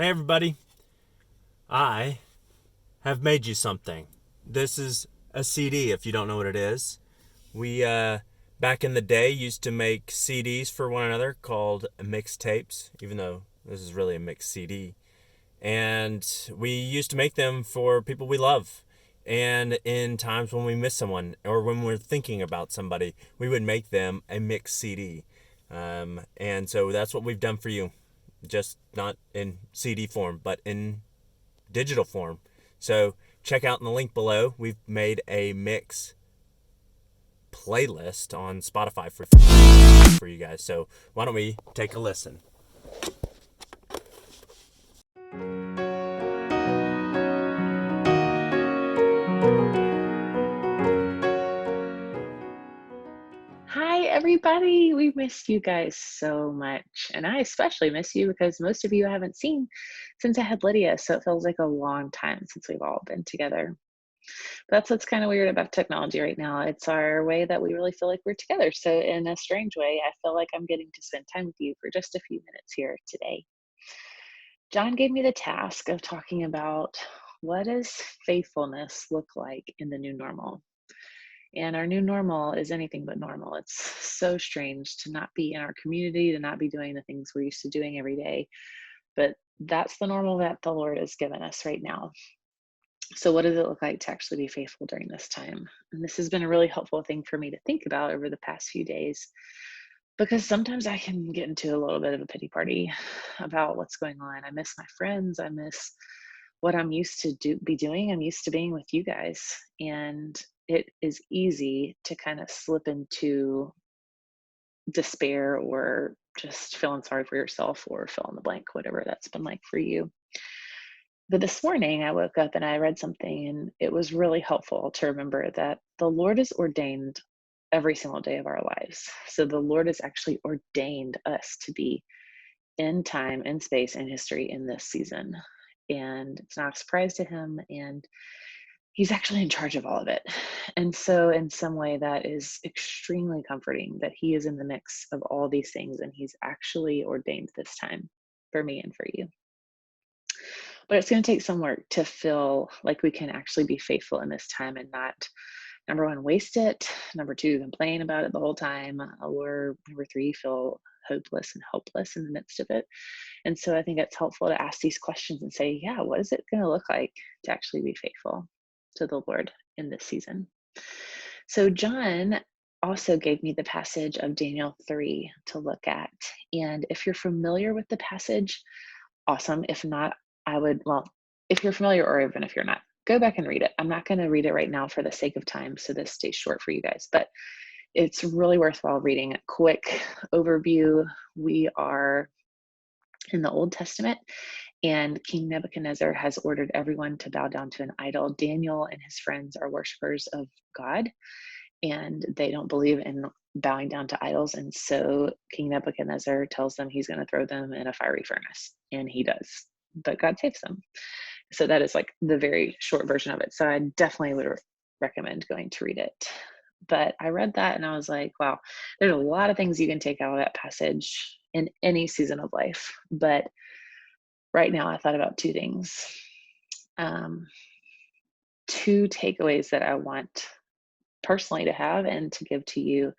Hey everybody, I have made you something. This is a CD if you don't know what it is. We, back in the day, used to make CDs for one another called mixtapes, even though this is really a mixed CD. And we used to make them for people we love. And in times when we miss someone or when we're thinking about somebody, we would make them a mixed CD. And so that's what we've done for you. Just not in CD form, but in digital form. So check out in the link below. We've made a mix playlist on Spotify for you guys. So why don't we take a listen? Hi, everybody. We missed you guys so much. And I especially miss you because most of you I haven't seen since I had Lydia. So it feels like a long time since we've all been together. That's what's kind of weird about technology right now. It's our way that we really feel like we're together. So, in a strange way, I feel like I'm getting to spend time with you for just a few minutes here today. John gave me the task of talking about what does faithfulness look like in the new normal. And our new normal is anything but normal. It's so strange to not be in our community, to not be doing the things we're used to doing every day. But that's the normal that the Lord has given us right now. So, what does it look like to actually be faithful during this time? And this has been a really helpful thing for me to think about over the past few days because sometimes I can get into a little bit of a pity party about what's going on. I miss my friends. I miss what I'm used to be doing. I'm used to being with you guys. And it is easy to kind of slip into despair or just feeling sorry for yourself or fill in the blank, whatever that's been like for you. But this morning I woke up and I read something, and it was really helpful to remember that the Lord has ordained every single day of our lives. So the Lord has actually ordained us to be in time, in space, in history in this season. And it's not a surprise to him. And he's actually in charge of all of it. And so, in some way, that is extremely comforting that he is in the mix of all these things and he's actually ordained this time for me and for you. But it's going to take some work to feel like we can actually be faithful in this time and not, number one, waste it, number two, complain about it the whole time, or number three, feel hopeless and helpless in the midst of it. And so I think it's helpful to ask these questions and say, yeah, what is it going to look like to actually be faithful to the Lord in this season? So John also gave me the passage of Daniel 3 to look at. And if you're familiar with the passage, awesome. If not, if you're familiar or even if you're not, go back and read it. I'm not going to read it right now for the sake of time, so this stays short for you guys, but it's really worthwhile reading. A quick overview. We are in the Old Testament, and King Nebuchadnezzar has ordered everyone to bow down to an idol. Daniel and his friends are worshipers of God, and they don't believe in bowing down to idols. And so King Nebuchadnezzar tells them he's going to throw them in a fiery furnace, and he does. But God saves them. So that is like the very short version of it. So I definitely would recommend going to read it. But I read that and I was like, wow, there's a lot of things you can take out of that passage in any season of life. But right now I thought about two things. Um, Two takeaways that I want personally to have and to give to you.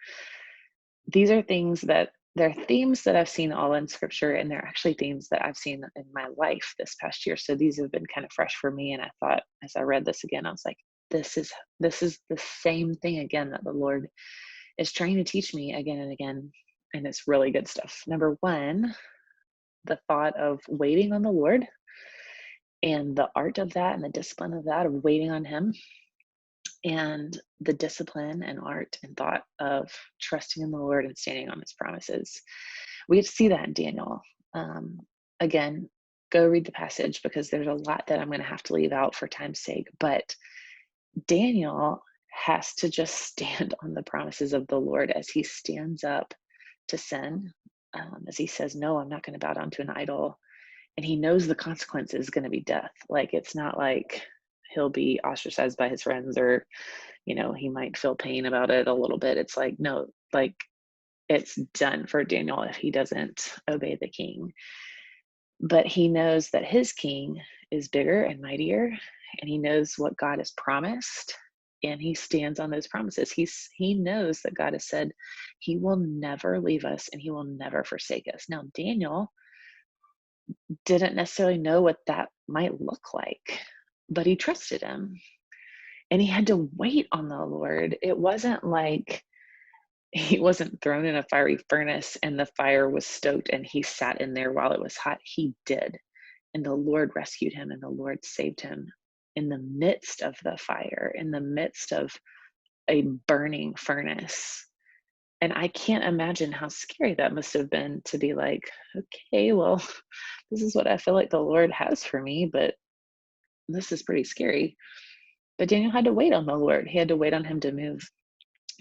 These are things that they're themes that I've seen all in scripture, and they're actually themes that I've seen in my life this past year. So these have been kind of fresh for me. And I thought as I read this again, I was like, this is the same thing again that the Lord is trying to teach me again and again. And it's really good stuff. Number one, the thought of waiting on the Lord and the art of that and the discipline of that, of waiting on Him, and the discipline and art and thought of trusting in the Lord and standing on His promises. We get to see that in Daniel. Um, Again, go read the passage because there's a lot that I'm going to have to leave out for time's sake. But Daniel has to just stand on the promises of the Lord as he stands up to sin, as he says, no, I'm not going to bow down to an idol. And he knows the consequence is going to be death. Like, it's not like he'll be ostracized by his friends or, he might feel pain about it a little bit. It's like, no, like, it's done for Daniel if he doesn't obey the king. But he knows that his king is bigger and mightier, and he knows what God has promised, and he stands on those promises. He knows that God has said he will never leave us and he will never forsake us. Now, Daniel didn't necessarily know what that might look like, but he trusted him, and he had to wait on the Lord. It wasn't like he wasn't thrown in a fiery furnace and the fire was stoked and he sat in there while it was hot. He did. And the Lord rescued him and the Lord saved him in the midst of the fire, in the midst of a burning furnace. And I can't imagine how scary that must have been to be like, okay, well, this is what I feel like the Lord has for me, but this is pretty scary. But Daniel had to wait on the Lord. He had to wait on him to move.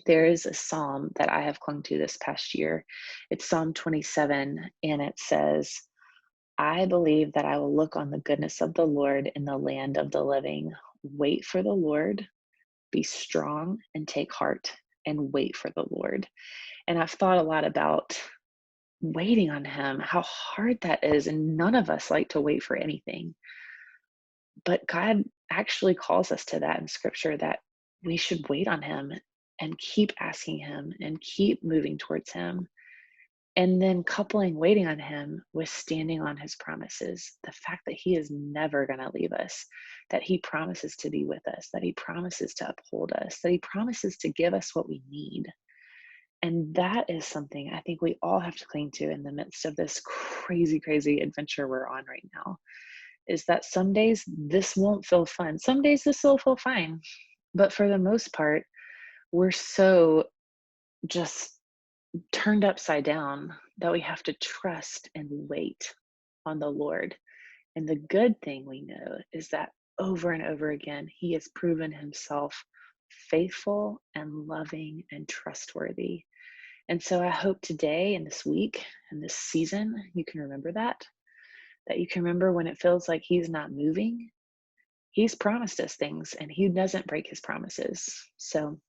There is a psalm that I have clung to this past year. It's Psalm 27, and it says, I believe that I will look on the goodness of the Lord in the land of the living. Wait for the Lord, be strong and take heart, and wait for the Lord. And I've thought a lot about waiting on him, how hard that is. And none of us like to wait for anything. But God actually calls us to that in scripture, that we should wait on him and keep asking him and keep moving towards him. And then coupling waiting on him with standing on his promises, the fact that he is never going to leave us, that he promises to be with us, that he promises to uphold us, that he promises to give us what we need. And that is something I think we all have to cling to in the midst of this crazy, crazy adventure we're on right now, is that some days this won't feel fun. Some days this will feel fine. But for the most part, we're so just turned upside down that we have to trust and wait on the Lord. And the good thing we know is that over and over again, he has proven himself faithful and loving and trustworthy. And so I hope today and this week and this season, you can remember that you can remember when it feels like he's not moving. He's promised us things and he doesn't break his promises. So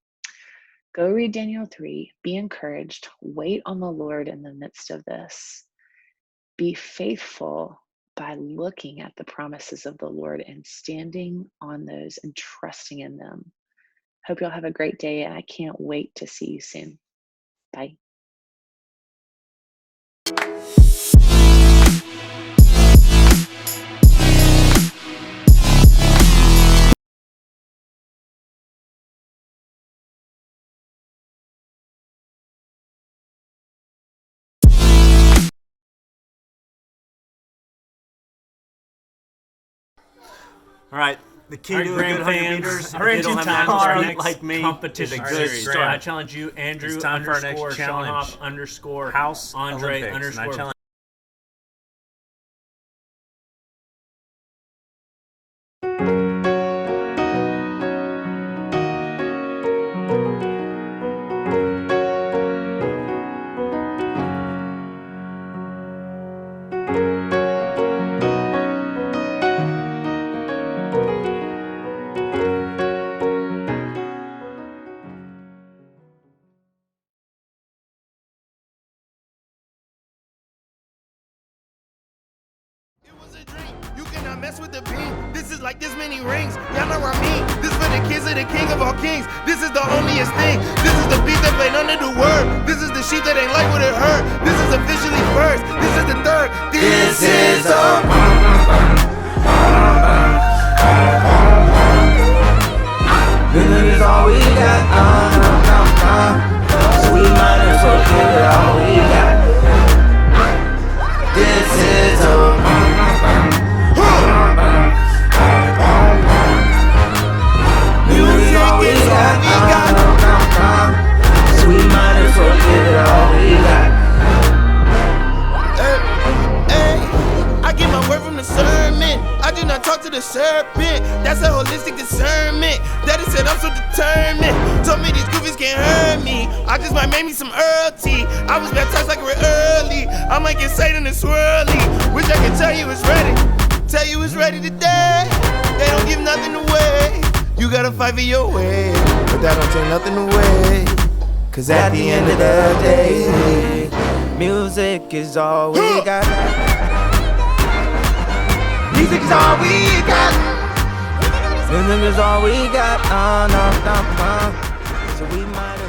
go read Daniel 3, be encouraged, wait on the Lord in the midst of this. Be faithful by looking at the promises of the Lord and standing on those and trusting in them. Hope you'll have a great day, and I can't wait to see you soon. Bye. All right. The key All to right, a good Graham 100 fans, meters, our if you don't have engine an time Army starts. like me, Competition is a good series. start. I challenge you, Andrew It's time for our next underscore challenge. Schoenhoff underscore House Andre Olympics, and I underscore challenge It was a dream. You cannot mess with the beam. This is like this many rings. Y'all know what I mean. This for the kids of the king of all kings. This is the onlyest thing. This is the beat that played under the word. This is the sheep that ain't like what it heard. This is officially first. This is the third. This is a Villain is all we got. So we might as well give it all we got. This is a Villain is all we got. So we might as well give it all we got. I get my word from the sermon. I do not talk to the serpent. That's a holistic discernment. Daddy said I'm so determined. Told me these goofies can't hurt me. I just might make me some Earl tea. I was baptized like real early. I might get Satan and swirly. Wish I could tell you it's ready. Tell you it's ready today. They don't give nothing away. You gotta fight for your way, but that don't take nothing away. Cause at the end of the day, music is all we got. music is all we got. Music is all we got. So we might